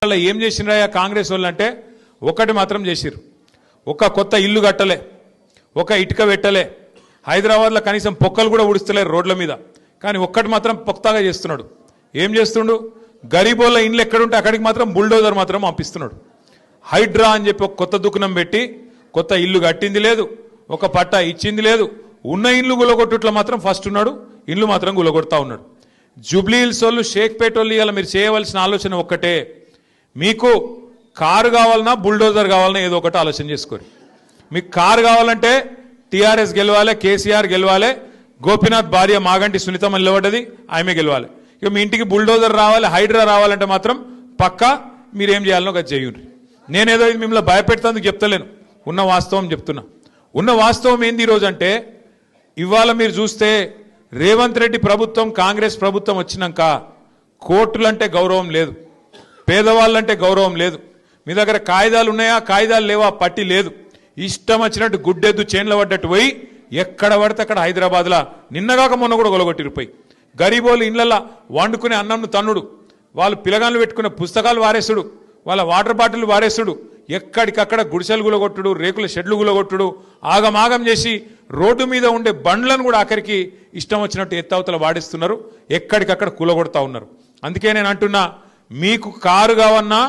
ఏం చేసినరా కాంగ్రెస్ వాళ్ళు అంటే ఒకటి మాత్రం చేసిరు. ఒక కొత్త ఇల్లు కట్టలే, ఒక ఇటుక పెట్టలే, హైదరాబాద్లో కనీసం పొక్కలు కూడా ఉడుస్తలేరు రోడ్ల మీద. కానీ ఒక్కటి మాత్రం పొక్తాగా చేస్తున్నాడు. ఏం చేస్తుండు? గరీబోళ్ళ ఇండ్లు ఎక్కడుంటే అక్కడికి మాత్రం బుల్డోజర్ మాత్రం పంపిస్తున్నాడు. హైడ్రా అని చెప్పి ఒక కొత్త దుకాణం పెట్టి కొత్త ఇల్లు కట్టింది లేదు, ఒక పట్టా ఇచ్చింది లేదు. ఉన్న ఇండ్లు గులగొట్టుట్లో మాత్రం ఫస్ట్ ఉన్నాడు, ఇండ్లు మాత్రం గులగొడతా ఉన్నాడు. జూబ్లీ హిల్స్ వాళ్ళు, షేక్పేట వాళ్ళు ఇవాళ మీరు చేయవలసిన ఆలోచన ఒక్కటే, మీకు కారు కావాలన్నా బుల్డోజర్ కావాలన్నా ఏదో ఒకటి ఆలోచన చేసుకోరు. మీకు కారు కావాలంటే టీఆర్ఎస్ గెలవాలి, కేసీఆర్ గెలవాలి, గోపీనాథ్ భార్య మాగంటి సునీతమ్మ నిలబడ్డది, ఆమె గెలవాలి. ఇక మీ ఇంటికి బుల్డోజర్ రావాలి, హైడ్రా రావాలంటే మాత్రం పక్కా మీరేం చేయాలనో అది చేయండి. నేనేదో ఇది మిమ్మల్ని భయపెడతానికి చెప్తలేను, ఉన్న వాస్తవం చెప్తున్నా. ఉన్న వాస్తవం ఏంది ఈరోజు అంటే, ఇవాళ మీరు చూస్తే రేవంత్ రెడ్డి ప్రభుత్వం, కాంగ్రెస్ ప్రభుత్వం వచ్చినాక కోర్టులంటే గౌరవం లేదు, పేదవాళ్ళంటే గౌరవం లేదు. మీ దగ్గర కాయిదాలు ఉన్నాయా, కాయిదాలు లేవా, పట్టి లేదు. ఇష్టం వచ్చినట్టు గుడ్డెద్దు చేన్ల పడ్డట్టు పోయి ఎక్కడ పడితే అక్కడ హైదరాబాద్లో నిన్నగాక మొన్న కూడా గొలగొట్టిరిపోయి. గరీబోళ్ళు ఇళ్లల్లో వండుకునే అన్నంను తన్నుడు, వాళ్ళు పిలగాళ్ళు పెట్టుకునే పుస్తకాలు వారేసుడు, వాళ్ళ వాటర్ బాటిల్ వారేసుడు, ఎక్కడికక్కడ గుడిసెలు గులగొట్టుడు, రేకుల షెడ్లు గులగొట్టుడు, ఆగమాగం చేసి రోడ్డు మీద ఉండే బండ్లను కూడా ఆఖరికి ఇష్టం వచ్చినట్టు ఎత్తవతల వాడిస్తున్నారు, ఎక్కడికక్కడ కూలగొడతా ఉన్నారు. అందుకే నేను అంటున్నా, మీకు కారు కావన్నా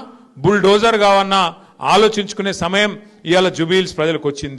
బుల్డోజర్ కావన్నా ఆలోచించుకునే సమయం ఇవాళ జూబ్లీ హిల్స్ ప్రజలకు వచ్చింది.